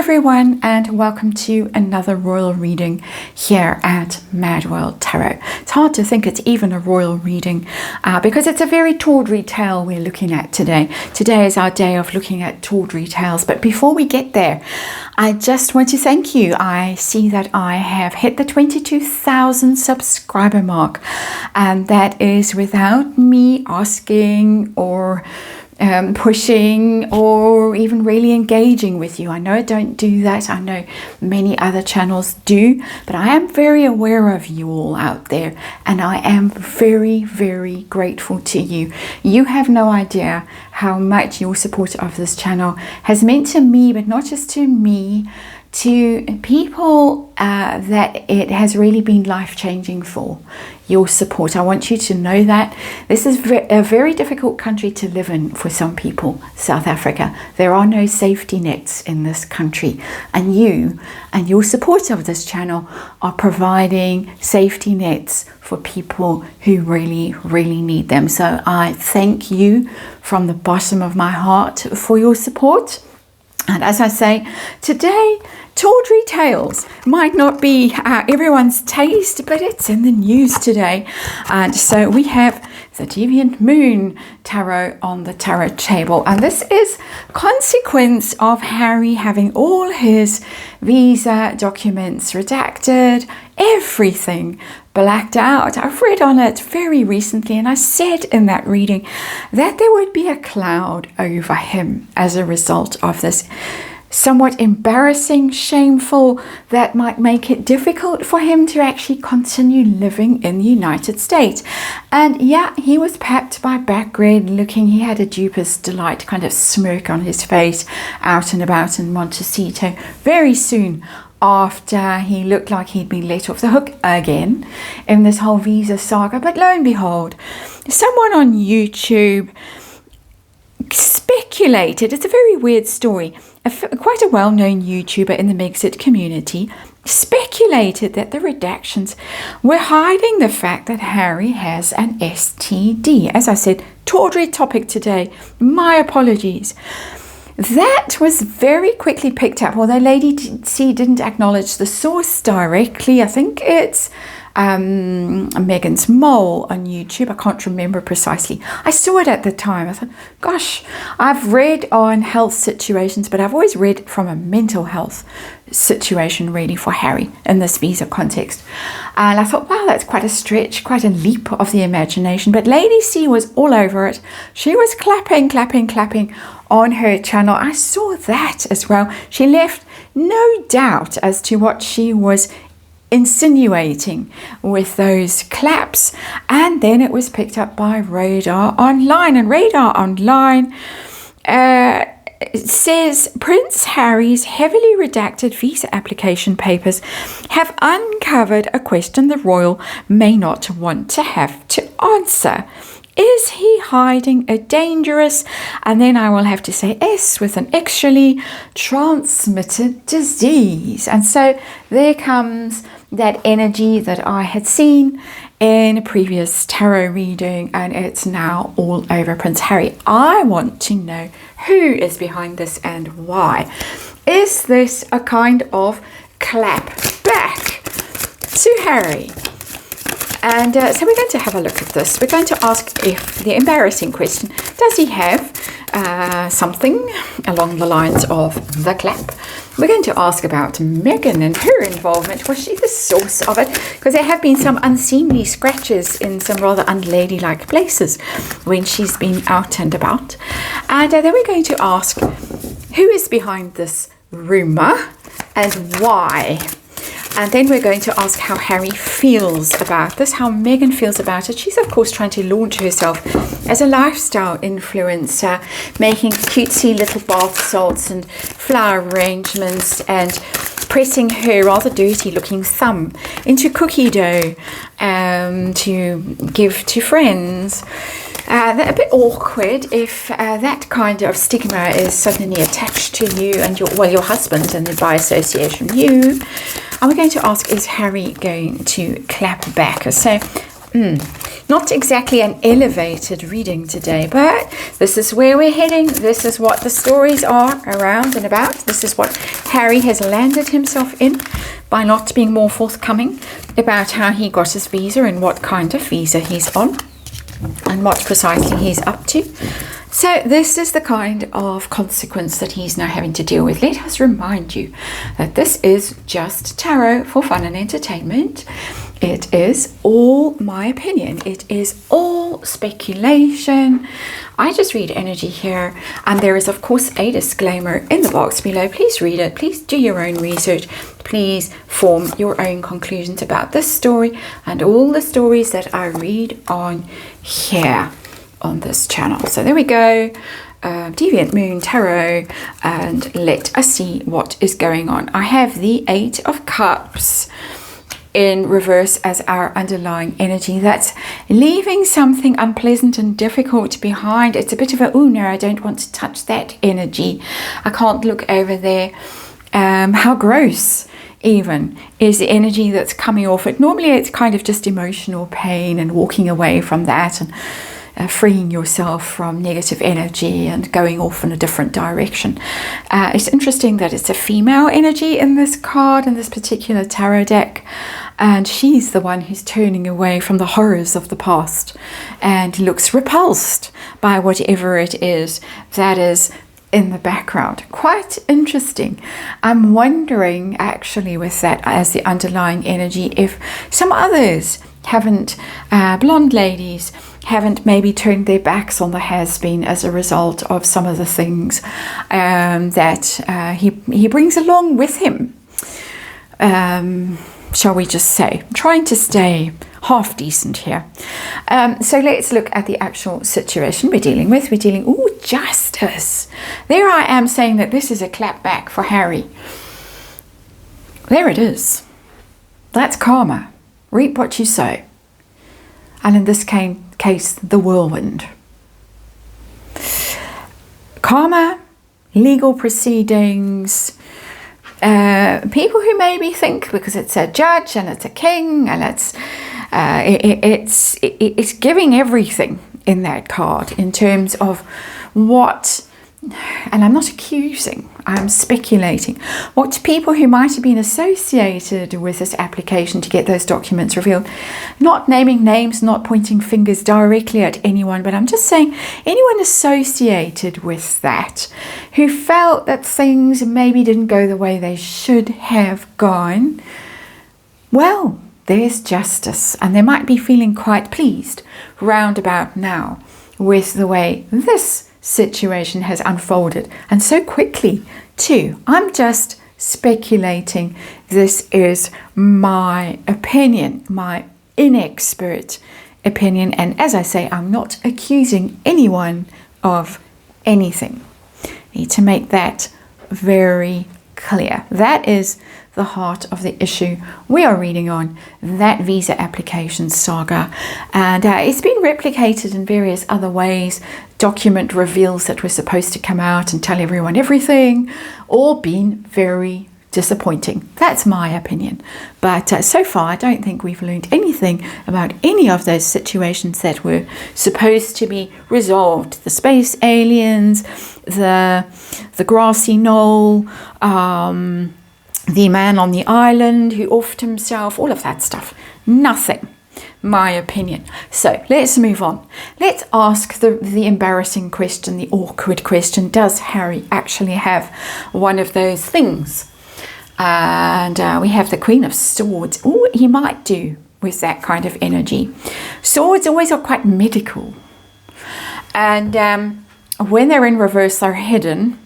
everyone, and welcome to another royal reading here at MadWorldTarot. It's hard to think it's even a royal reading because it's a very tawdry tale we're looking at today. Today is our day of looking at tawdry tales, but before we get there, I just want to thank you. I see that I have hit the 22,000 subscriber mark, and that is without me asking or pushing or even really engaging with you. I know I don't do that. I know many other channels do, but I am very aware of you all out there, and I am very, very grateful to you. You have no idea how much your support of this channel has meant to me, but not just to me, to people that it has really been life-changing for. Your support. I want you to know that this is a very difficult country to live in for some people, South Africa. There are no safety nets in this country, and you and your support of this channel are providing safety nets for people who really, really need them. So I thank you from the bottom of my heart for your support. And as I say, today, tawdry tales might not be everyone's taste, but it's in the news today. And so we have the Deviant Moon Tarot on the tarot table. And this is consequence of Harry having all his visa documents redacted, everything blacked out. I've read on it very recently, and I said in that reading that there would be a cloud over him as a result of this. Somewhat embarrassing, shameful, that might make it difficult for him to actually continue living in the United States. And yeah, he was packed by back red looking. He had a duper's delight kind of smirk on his face out and about in Montecito very soon after he looked like he'd been let off the hook again in this whole visa saga. But lo and behold, someone on YouTube speculated, it's a very weird story, quite a well-known YouTuber in the Megxit community speculated that the redactions were hiding the fact that Harry has an STD. As I said, tawdry topic today, my apologies. That was very quickly picked up, although Lady C didn't acknowledge the source directly. I think it's Megan's Mole on YouTube. I can't remember precisely. I saw it at the time. I thought, gosh, I've read on health situations, but I've always read from a mental health situation really for Harry in this visa context. And I thought, wow, that's quite a stretch, quite a leap of the imagination. But Lady C was all over it. She was clapping on her channel. I saw that as well. She left no doubt as to what she was insinuating with those claps, and then it was picked up by Radar Online, and Radar Online says Prince Harry's heavily redacted visa application papers have uncovered a question the royal may not want to have to answer. Is he hiding a dangerous, and then I will have to say S with an extrally transmitted disease? And so there comes that energy that I had seen in a previous tarot reading, and it's now all over Prince Harry. I want to know who is behind this and why. Is this a kind of clap back to Harry? And so we're going to have a look at this. We're going to ask if the embarrassing question, does he have something along the lines of the clap? We're going to ask about Meghan and her involvement. Was she the source of it? Because there have been some unseemly scratches in some rather unladylike places when she's been out and about. And then we're going to ask who is behind this rumour and why. And then we're going to ask how Harry feels about this, how Meghan feels about it. She's, of course, trying to launch herself as a lifestyle influencer, making cutesy little bath salts and flower arrangements and pressing her rather dirty-looking thumb into cookie dough to give to friends. A bit awkward if that kind of stigma is suddenly attached to you and your husband, and by association you. And we're going to ask, is Harry going to clap back? So, you Not exactly an elevated reading today, but this is where we're heading. This is what the stories are around and about. This is what Harry has landed himself in by not being more forthcoming about how he got his visa and what kind of visa he's on and what precisely he's up to. So this is the kind of consequence that he's now having to deal with. Let us remind you that this is just tarot for fun and entertainment. It is all my opinion. It is all speculation. I just read energy here, and there is of course a disclaimer in the box below. Please read it. Please do your own research. Please form your own conclusions about this story and all the stories that I read on here on this channel. So there we go, Deviant Moon Tarot, and let us see what is going on. I have the 8 of Cups in reverse as our underlying energy. That's leaving something unpleasant and difficult behind. It's a bit of a, oh no, I don't want to touch that energy. I can't look over there. How gross even is the energy that's coming off it. Normally it's kind of just emotional pain and walking away from that and freeing yourself from negative energy and going off in a different direction. It's interesting that it's a female energy in this card, in this particular tarot deck, and she's the one who's turning away from the horrors of the past and looks repulsed by whatever it is that is in the background. Quite interesting. I'm wondering actually with that as the underlying energy if some others haven't, blonde ladies haven't maybe turned their backs on the has-been as a result of some of the things that he brings along with him. Shall we just say, trying to stay half decent here. So let's look at the actual situation we're dealing with. We're dealing, ooh, justice. There I am saying that this is a clap back for Harry. There it is. That's karma. Reap what you sow. And in this case, the whirlwind. Karma, legal proceedings, people who maybe think because it's a judge and it's a king and it's giving everything in that card in terms of what, and I'm not accusing, I'm speculating, what people who might have been associated with this application to get those documents revealed, not naming names, not pointing fingers directly at anyone, but I'm just saying anyone associated with that who felt that things maybe didn't go the way they should have gone, well, there's justice, and they might be feeling quite pleased round about now with the way this situation has unfolded, and so quickly too. I'm just speculating. This is my opinion, my inexpert opinion, and as I say, I'm not accusing anyone of anything. Need to make that very clear. That is the heart of the issue we are reading on, that visa application saga, and it's been replicated in various other ways. Document reveals that were supposed to come out and tell everyone everything, all been very disappointing. That's my opinion, but so far I don't think we've learned anything about any of those situations that were supposed to be resolved. The space aliens, the grassy knoll, the man on the island who offed himself, all of that stuff. Nothing, my opinion. So let's move on. Let's ask the embarrassing question, the awkward question. Does Harry actually have one of those things? And we have the Queen of Swords. Oh, he might do with that kind of energy. Swords always are quite medical. And when they're in reverse, they're hidden.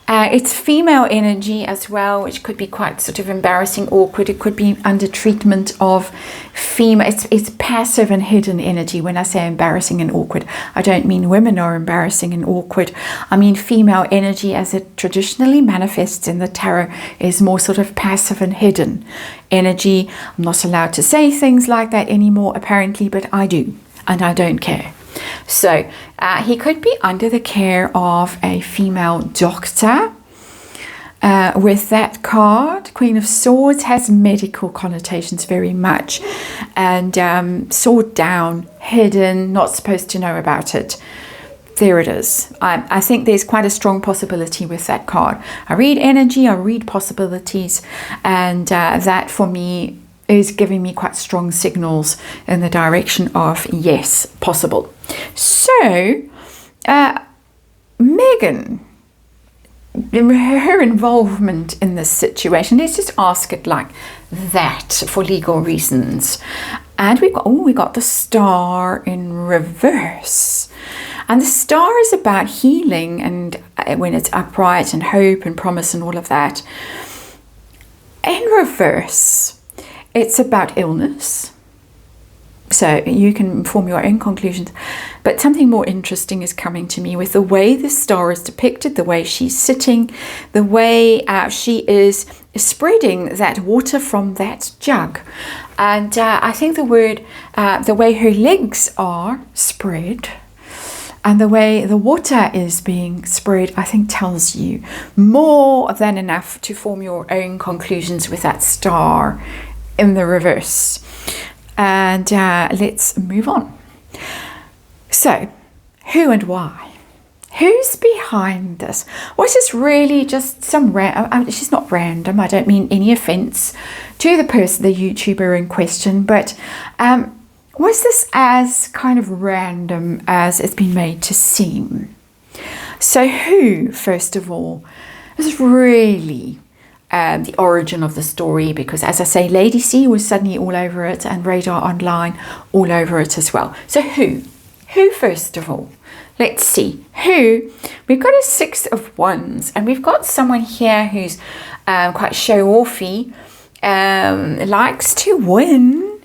It's female energy as well, which could be quite sort of embarrassing, awkward. It could be under treatment of female. It's passive and hidden energy. When I say embarrassing and awkward, I don't mean women are embarrassing and awkward. I mean female energy as it traditionally manifests in the tarot is more sort of passive and hidden energy. I'm not allowed to say things like that anymore, apparently, but I do, and I don't care. So he could be under the care of a female doctor. With that card, Queen of Swords has medical connotations very much. and sword down, hidden, not supposed to know about it. There it is. I think there's quite a strong possibility with that card. I read energy, I read possibilities, and that for me is giving me quite strong signals in the direction of yes, possible. So, Megan, her involvement in this situation, let's just ask it like that for legal reasons. And we got the Star in reverse. And the Star is about healing, and when it's upright, and hope and promise and all of that. In reverse, it's about illness. So you can form your own conclusions. But something more interesting is coming to me with the way the Star is depicted, the way she's sitting, the way she is spreading that water from that jug. And I think the way her legs are spread, and the way the water is being spread, I think tells you more than enough to form your own conclusions with that Star in the reverse. And let's move on. So, who and why? Who's behind this? Was this really just some she's not random. I don't mean any offense to the person, the YouTuber in question, but was this as kind of random as it's been made to seem? So who, first of all, is really the origin of the story? Because as I say, Lady C was suddenly all over it, and Radar Online all over it as well. So who first of all? Let's see. Who? We've got a Six of Wands, and we've got someone here who's quite show-offy, likes to win.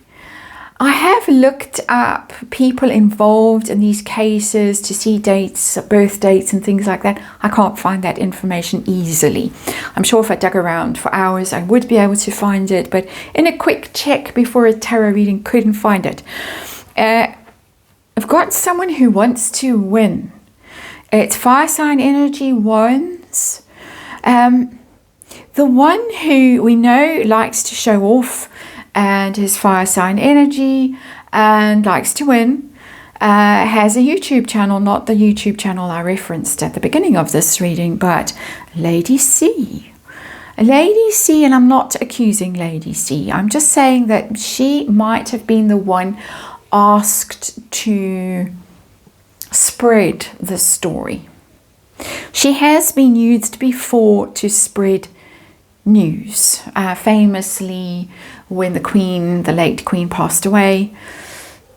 I have looked up people involved in these cases to see dates, birth dates and things like that. I can't find that information easily. I'm sure if I dug around for hours, I would be able to find it, but in a quick check before a tarot reading, couldn't find it. I've got someone who wants to win. It's fire sign energy, Wands. The one who we know likes to show off and his fire sign energy and likes to win, has a YouTube channel, not the YouTube channel I referenced at the beginning of this reading, but Lady C. Lady C, and I'm not accusing Lady C, I'm just saying that she might have been the one asked to spread the story. She has been used before to spread news. Famously, when the late Queen passed away,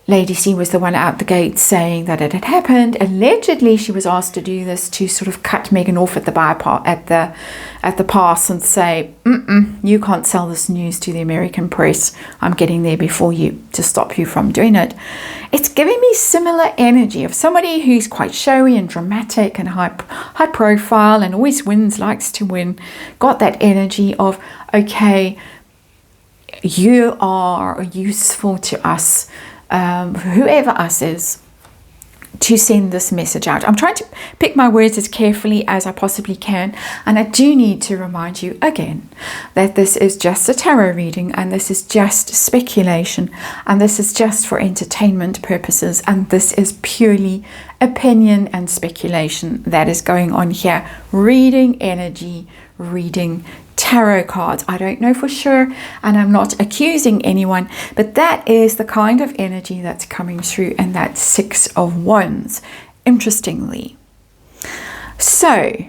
Lady C was the one out the gate saying that it had happened. Allegedly, she was asked to do this to sort of cut Meghan off at the pass and say, you can't sell this news to the American press. I'm getting there before you to stop you from doing it. It's giving me similar energy of somebody who's quite showy and dramatic and high profile and always wins, likes to win. Got that energy of, okay, you are useful to us, whoever us is, to send this message out. I'm trying to pick my words as carefully as I possibly can, and I do need to remind you again that this is just a tarot reading, and this is just speculation, and this is just for entertainment purposes, and this is purely opinion and speculation that is going on here. Reading energy, reading tarot cards. I don't know for sure, and I'm not accusing anyone, but that is the kind of energy that's coming through in that Six of Wands, interestingly. So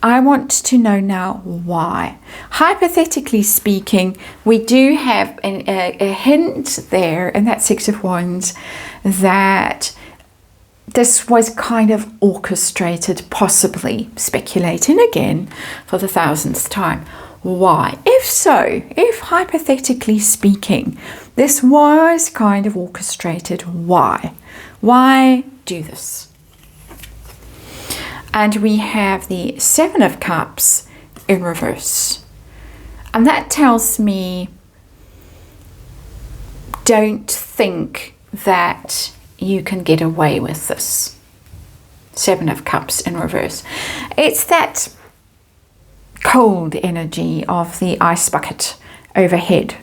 I want to know now why. Hypothetically speaking, we do have a hint there in that Six of Wands that this was kind of orchestrated, possibly, speculating again for the 1000th time. Why? If so, if hypothetically speaking, this was kind of orchestrated, why? Why do this? And we have the Seven of Cups in reverse. And that tells me, don't think that you can get away with this. Seven of Cups in reverse. It's that cold energy of the ice bucket overhead.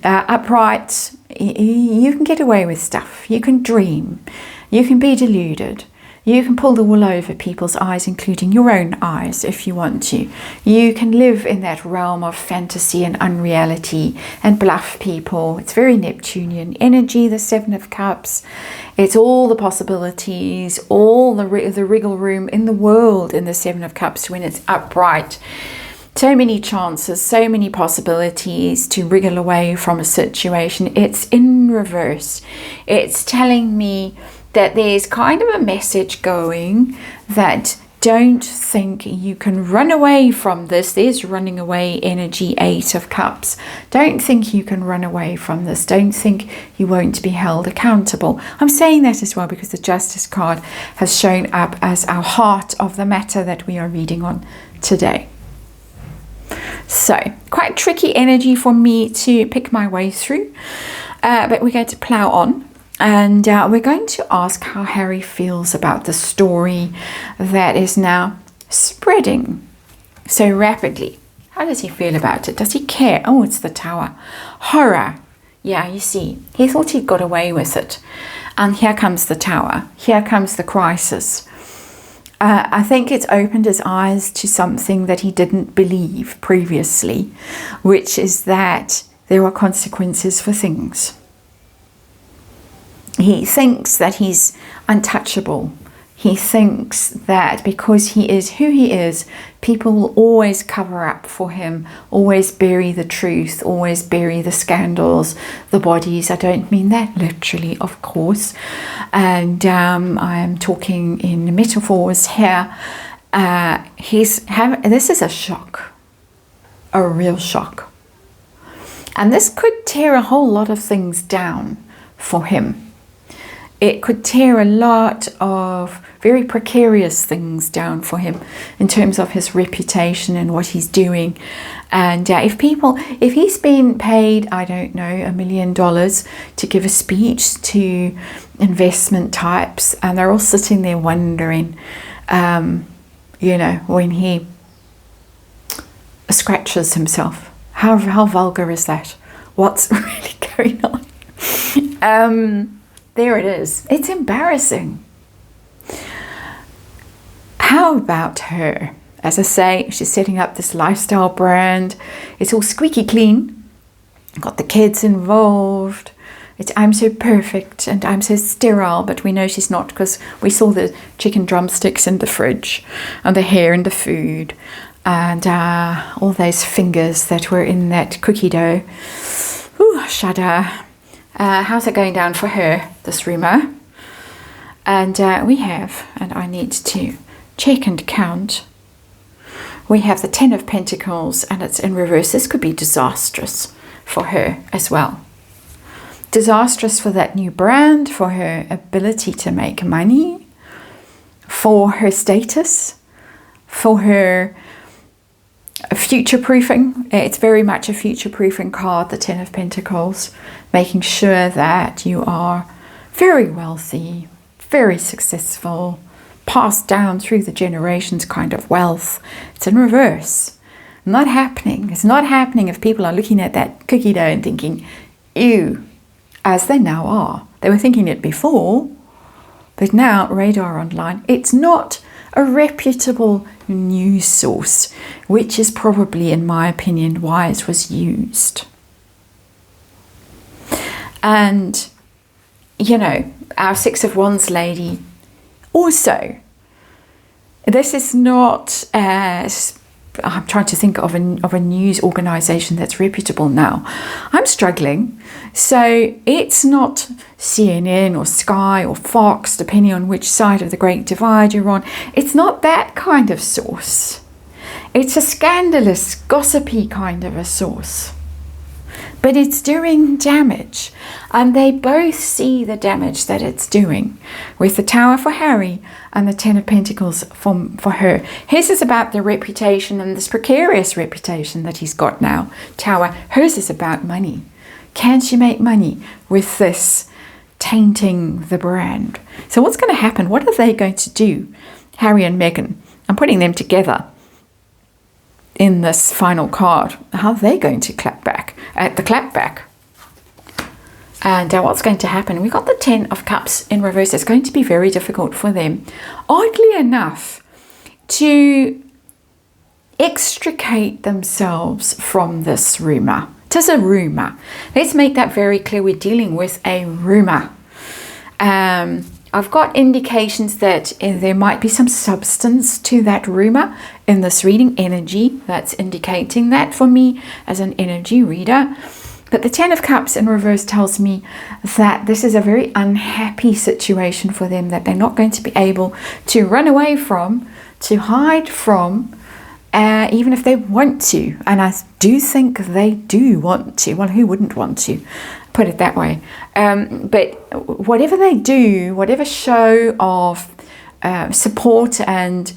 upright, you can get away with stuff. You can dream. You can be deluded. You can pull the wool over people's eyes, including your own eyes, if you want to. You can live in that realm of fantasy and unreality and bluff people. It's very Neptunian energy, the Seven of Cups. It's all the possibilities, all the wriggle room in the world in the Seven of Cups when it's upright. So many chances, so many possibilities to wriggle away from a situation. It's in reverse. It's telling me that there's kind of a message going that don't think you can run away from this. There's running away energy, Eight of Cups. Don't think you can run away from this. Don't think you won't be held accountable. I'm saying that as well because the Justice card has shown up as our heart of the matter that we are reading on today. So, quite tricky energy for me to pick my way through, but we're going to plow on. And we're going to ask how Harry feels about the story that is now spreading so rapidly. How does he feel about it? Does he care? Oh, it's the Tower. Horror. Yeah, you see, he thought he'd got away with it. And here comes the Tower. Here comes the crisis. I think it's opened his eyes to something that he didn't believe previously, which is that there are consequences for things. He thinks that he's untouchable. He thinks that because he is who he is, people will always cover up for him, always bury the truth, always bury the scandals, the bodies. I don't mean that literally, of course. And I am talking in metaphors here. This is a shock, a real shock. And this could tear a whole lot of things down for him. It could tear a lot of very precarious things down for him in terms of his reputation and what he's doing. And if he's been paid, I don't know, $1 million to give a speech to investment types, and they're all sitting there wondering, when he scratches himself, how vulgar is that? What's really going on? There it is. It's embarrassing. How about her? As I say, she's setting up this lifestyle brand. It's all squeaky clean. Got the kids involved. I'm so perfect and I'm so sterile, but we know she's not because we saw the chicken drumsticks in the fridge and the hair in the food and all those fingers that were in that cookie dough. Ooh, shudder. How's it going down for her, this rumour? And we have, and I need to check and count, we have the Ten of Pentacles and it's in reverse. This could be disastrous for her as well. Disastrous for that new brand, for her ability to make money, for her status, for her future-proofing. It's very much a future-proofing card, the Ten of Pentacles, making sure that you are very wealthy, very successful, passed down through the generations kind of wealth. It's in reverse. Not happening. It's not happening if people are looking at that cookie dough and thinking, ew, as they now are. They were thinking it before, but now radar online. It's not a reputable news source, which is probably, in my opinion, why it was used. And, our Six of Wands lady also, this is not as, I'm trying to think of a news organization that's reputable now. I'm struggling. So it's not CNN or Sky or Fox, depending on which side of the Great Divide you're on. It's not that kind of source. It's a scandalous, gossipy kind of a source. But it's doing damage. And they both see the damage that it's doing. With the Tower for Harry and the Ten of Pentacles for her. His is about the reputation and this precarious reputation that he's got now. Tower. Hers is about money. Can she make money with this tainting the brand? So what's going to happen? What are they going to do? Harry and Meghan. I'm putting them together in this final card. How are they going to clap back? At the clap back. And what's going to happen? We got the 10 of Cups in reverse. It's going to be very difficult for them, oddly enough, to extricate themselves from this rumor. It is a rumor. Let's make that very clear. We're dealing with a rumor. I've got indications that there might be some substance to that rumor in this reading, energy that's indicating that for me as an energy reader. But the 10 of Cups in reverse tells me that this is a very unhappy situation for them, that they're not going to be able to run away from, to hide from, even if they want to. And I do think they do want to. Well, who wouldn't want to? Put it that way. But whatever they do, whatever show of support and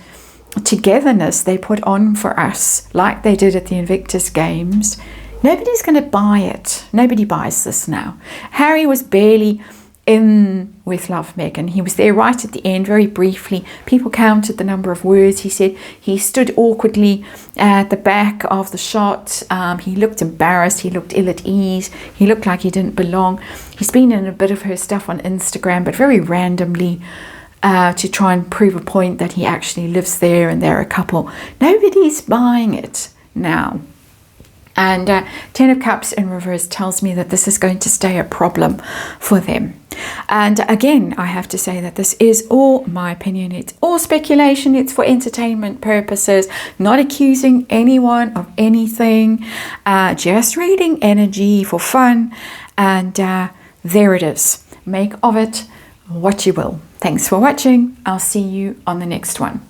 togetherness they put on for us, like they did at the Invictus Games, nobody's going to buy it. Nobody buys this now. Harry was barely in with Love Megan. He was there right at the end, very briefly. People counted the number of words he said. He stood awkwardly at the back of the shot. He looked embarrassed. He looked ill at ease. He looked like he didn't belong. He's been in a bit of her stuff on Instagram, but very randomly, to try and prove a point that he actually lives there and they're a couple. Nobody's buying it now. And 10 of Cups in reverse tells me that this is going to stay a problem for them. And again, I have to say that this is all my opinion. It's all speculation. It's for entertainment purposes, not accusing anyone of anything, just reading energy for fun. And there it is. Make of it what you will. Thanks for watching. I'll see you on the next one.